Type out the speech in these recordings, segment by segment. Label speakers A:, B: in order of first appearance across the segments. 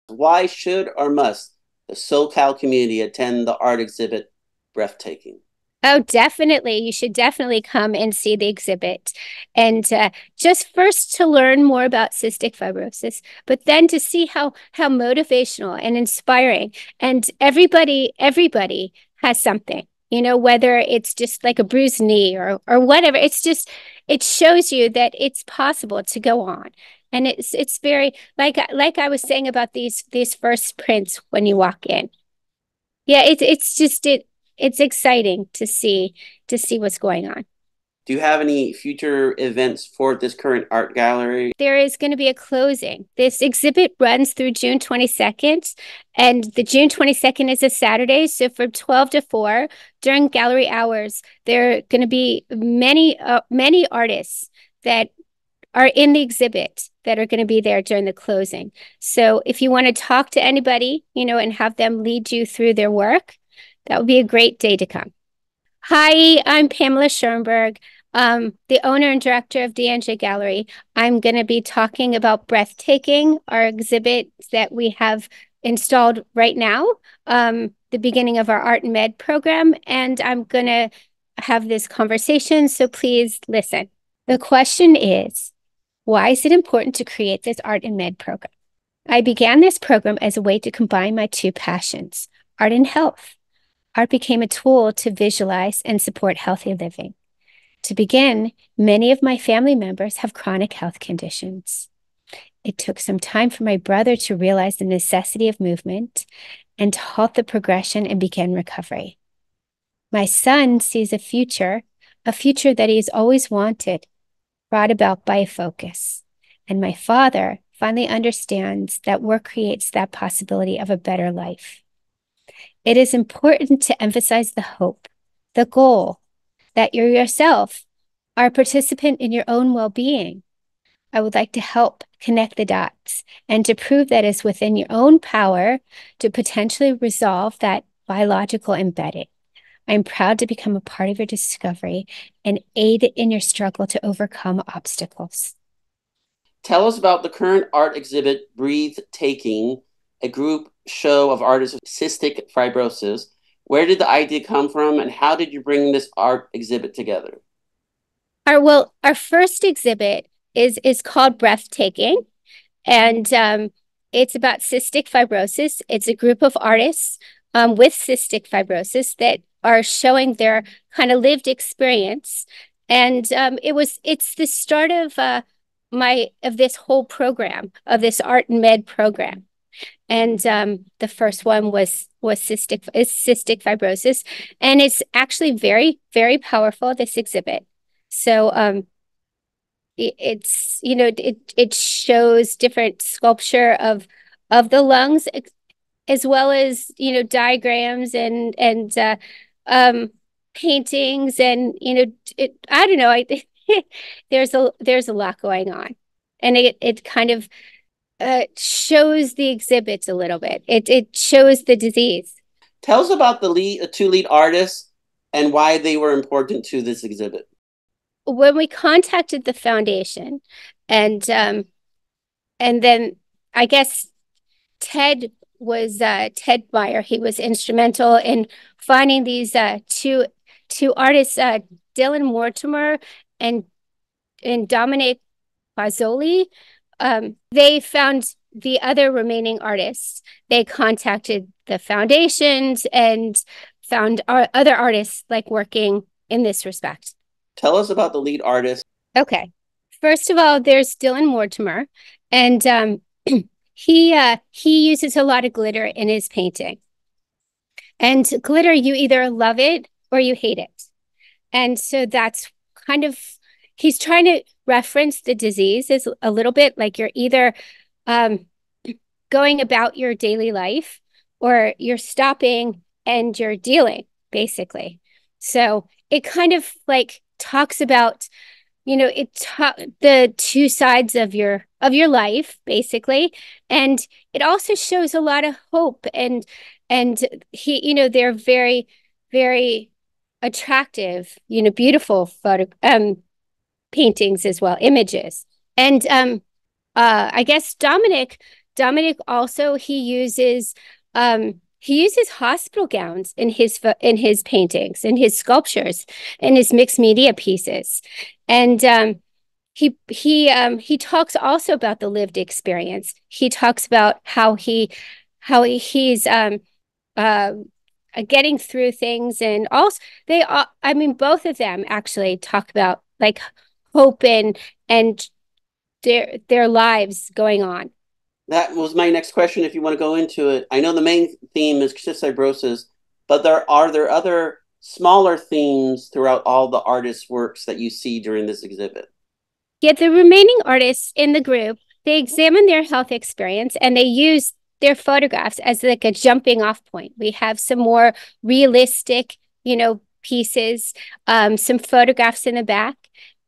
A: Why should or must the SoCal community attend the art exhibit Breathtaking?
B: Oh, definitely. You should definitely come and see the exhibit. And just first to learn more about cystic fibrosis, but then to see how motivational and inspiring. And everybody has something, whether it's just like a bruised knee or whatever. It shows you that it's possible to go on. And it's very like I was saying about these first prints when you walk in. Yeah, it's exciting to see what's going on.
A: Do you have any future events for this current art gallery?
B: There is going to be a closing. This exhibit runs through June 22nd, and the June 22nd is a Saturday. So from 12 to 4 during gallery hours, there are going to be many artists that are in the exhibit that are going to be there during the closing. So if you want to talk to anybody, and have them lead you through their work, that would be a great day to come. Hi, I'm Pamela Schoenberg, the owner and director of DNJ Gallery. I'm going to be talking about Breathtaking, our exhibit that we have installed right now, the beginning of our art and med program. And I'm going to have this conversation, so please listen. The question is, why is it important to create this art and med program? I began this program as a way to combine my two passions, art and health. Art became a tool to visualize and support healthy living. To begin, many of my family members have chronic health conditions. It took some time for my brother to realize the necessity of movement and to halt the progression and begin recovery. My son sees a future that he's always wanted, brought about by a focus. And my father finally understands that work creates that possibility of a better life. It is important to emphasize the hope, the goal, that you yourself are a participant in your own well-being. I would like to help connect the dots and to prove that it's within your own power to potentially resolve that biological embedding. I'm proud to become a part of your discovery and aid in your struggle to overcome obstacles.
A: Tell us about the current art exhibit Breathtaking, a group show of artists with cystic fibrosis. Where did the idea come from, and how did you bring this art exhibit together?
B: Our first exhibit is called Breathtaking, and it's about cystic fibrosis. It's a group of artists with cystic fibrosis that are showing their kind of lived experience, and it's the start of this whole program, of this art and med program. And the first one was cystic fibrosis, and it's actually very, very powerful, this exhibit. So it shows different sculpture of the lungs, as well as diagrams and paintings, and I don't know, there's a lot going on, and it kind of shows the exhibits a little bit. It shows the disease.
A: Tell us about the two lead artists and why they were important to this exhibit.
B: When we contacted the foundation, and then I guess Ted Meyer. He was instrumental in finding these two artists, Dylan Mortimer and Dominic Bazzoli. They found the other remaining artists. They contacted the foundations and found other artists like working in this respect.
A: Tell us about the lead artist.
B: Okay. First of all, there's Dylan Mortimer, and he uses a lot of glitter in his painting. And glitter, you either love it or you hate it. And so that's kind of, he's trying to reference the disease as a little bit like you're either going about your daily life or you're stopping and you're dealing, basically. So it kind of like talks about, the two sides of your life, basically. And it also shows a lot of hope, and they're very, very attractive, beautiful paintings as well, images. And I guess Dominic Dominic also he uses hospital gowns in his paintings, in his sculptures, in his mixed media pieces, and he talks also about the lived experience. He talks about he's uh, getting through things, and also they I mean both of them actually talk about like hope and their lives going on.
A: That was my next question. If you want to go into it, I know the main theme is cystic fibrosis, but there other smaller themes throughout all the artists' works that you see during this exhibit?
B: Yet the remaining artists in the group, they examine their health experience and they use their photographs as like a jumping off point. We have some more realistic, pieces, some photographs in the back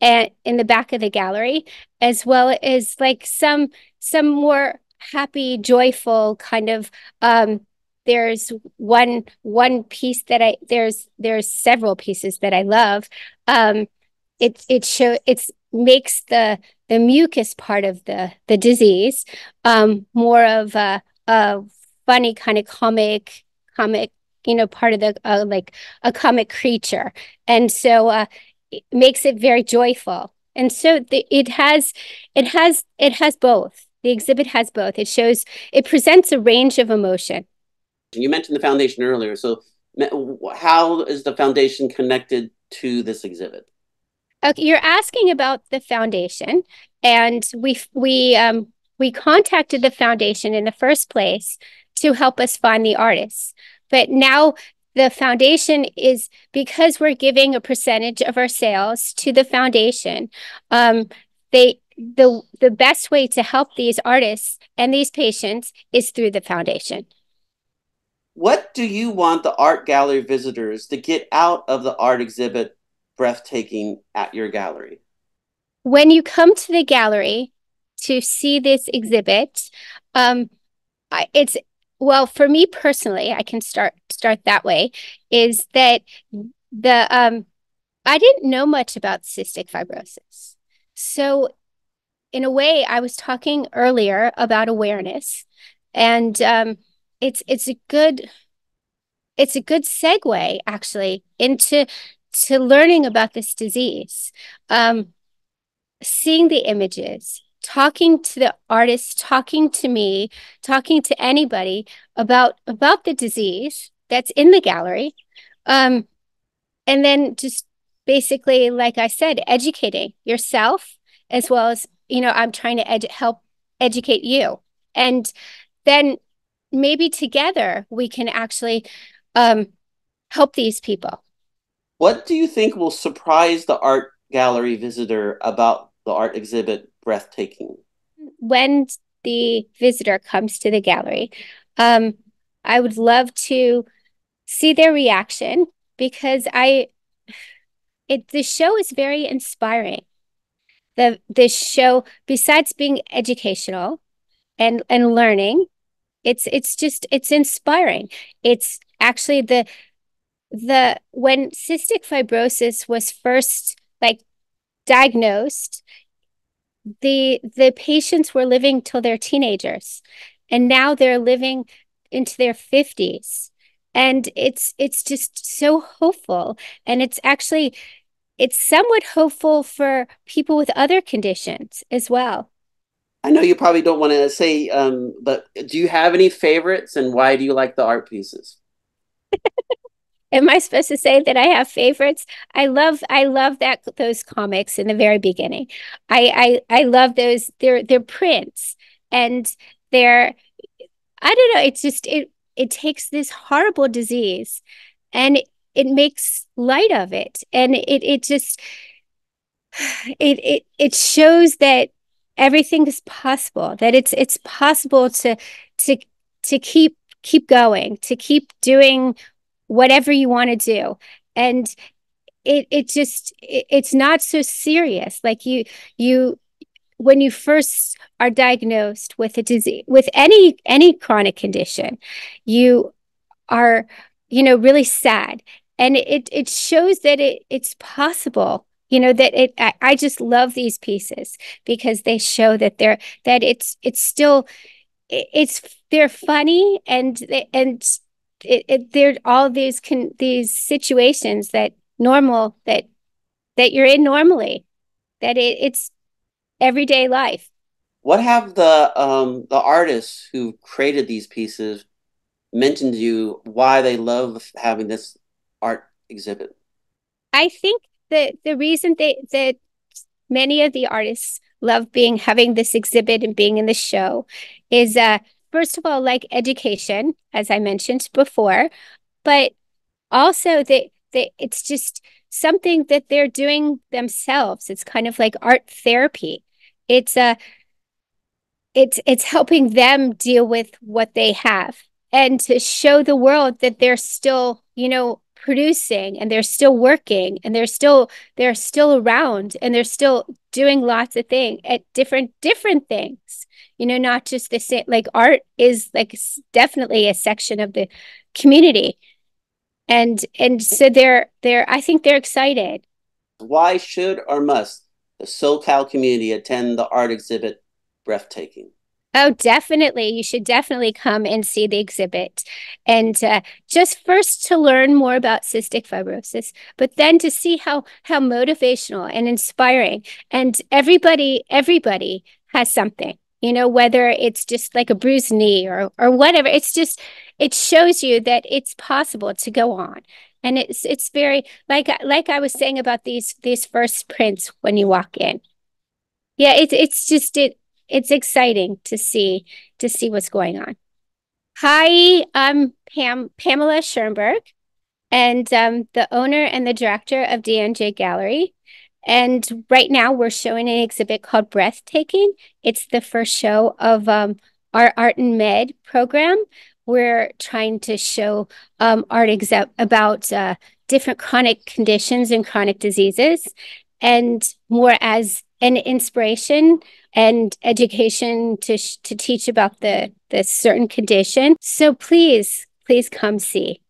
B: and in the back of the gallery, as well as like some more happy, joyful kind of there's one piece that there's several pieces that I love. It makes the mucus part of the disease more of a funny kind of comic part of the like a comic creature, and so it makes it very joyful. And so it has both. The exhibit has both. It presents a range of emotion.
A: You mentioned the foundation earlier, so how is the foundation connected to this exhibit?
B: Okay, you're asking about the foundation, and we contacted the foundation in the first place to help us find the artists. But now the foundation is, because we're giving a percentage of our sales to the foundation. The best way to help these artists and these patients is through the foundation.
A: What do you want the art gallery visitors to get out of the art exhibit breathtaking at your gallery?
B: When you come to the gallery to see this exhibit, it's well, for me personally, I can start that way, is that the I didn't know much about cystic fibrosis. So in a way, I was talking earlier about awareness, and it's a good segue actually into to learning about this disease. Seeing the images, talking to the artists, talking to me, talking to anybody about the disease that's in the gallery, and then just basically, like I said, educating yourself as well as I'm trying to help educate you, and then maybe together we can actually um, help these people.
A: What do you think will surprise the art gallery visitor about the art exhibit breathtaking?
B: When the visitor comes to the gallery, um, I would love to see their reaction, because the show is very inspiring. The show, besides being educational and learning, it's inspiring. It's actually the when cystic fibrosis was first like diagnosed, the patients were living till they're teenagers, and now they're living into their 50s, and it's just so hopeful. And it's somewhat hopeful for people with other conditions as well.
A: I know you probably don't want to say, but do you have any favorites, and why do you like the art pieces?
B: Am I supposed to say that I have favorites? I love that those comics in the very beginning. I love those. They're prints, and they're I don't know. It's just it takes this horrible disease, and it makes light of it, and it just it shows that everything is possible. That it's possible to to keep going, to keep doing whatever you want to do, and it's not so serious. Like you when you first are diagnosed with a disease, with any chronic condition, you are really sad, and it shows that it's possible. I just love these pieces because they show that it's still it's they're funny, and they're all these situations that normal that you're in normally, that it's everyday life.
A: What have the artists who created these pieces mentioned to you why they love having this art exhibit?
B: I think that the reason that many of the artists love being having this exhibit and being in the show is first of all, like education, as I mentioned before, but also that it's just something that they're doing themselves. It's kind of like art therapy. It's it's helping them deal with what they have, and to show the world that they're still, producing, and they're still working, and they're still around, and they're still doing lots of things at different things, not just the same. Like art is like definitely a section of the community, and so they're I think they're excited.
A: Why should or must the SoCal community attend the art exhibit Breathtaking?
B: Oh, definitely. You should definitely come and see the exhibit. And just first to learn more about cystic fibrosis, but then to see how motivational and inspiring. And everybody has something, whether it's just like a bruised knee or whatever. It shows you that it's possible to go on. And it's very like I was saying about these first prints when you walk in. Yeah, it's exciting to see what's going on. Hi, I'm Pamela Schoenberg, and the owner and the director of DNJ Gallery. And right now we're showing an exhibit called Breathtaking. It's the first show of our Art and Med program. We're trying to show art about different chronic conditions and chronic diseases, and more as an inspiration and education to teach about the certain condition. So please come see.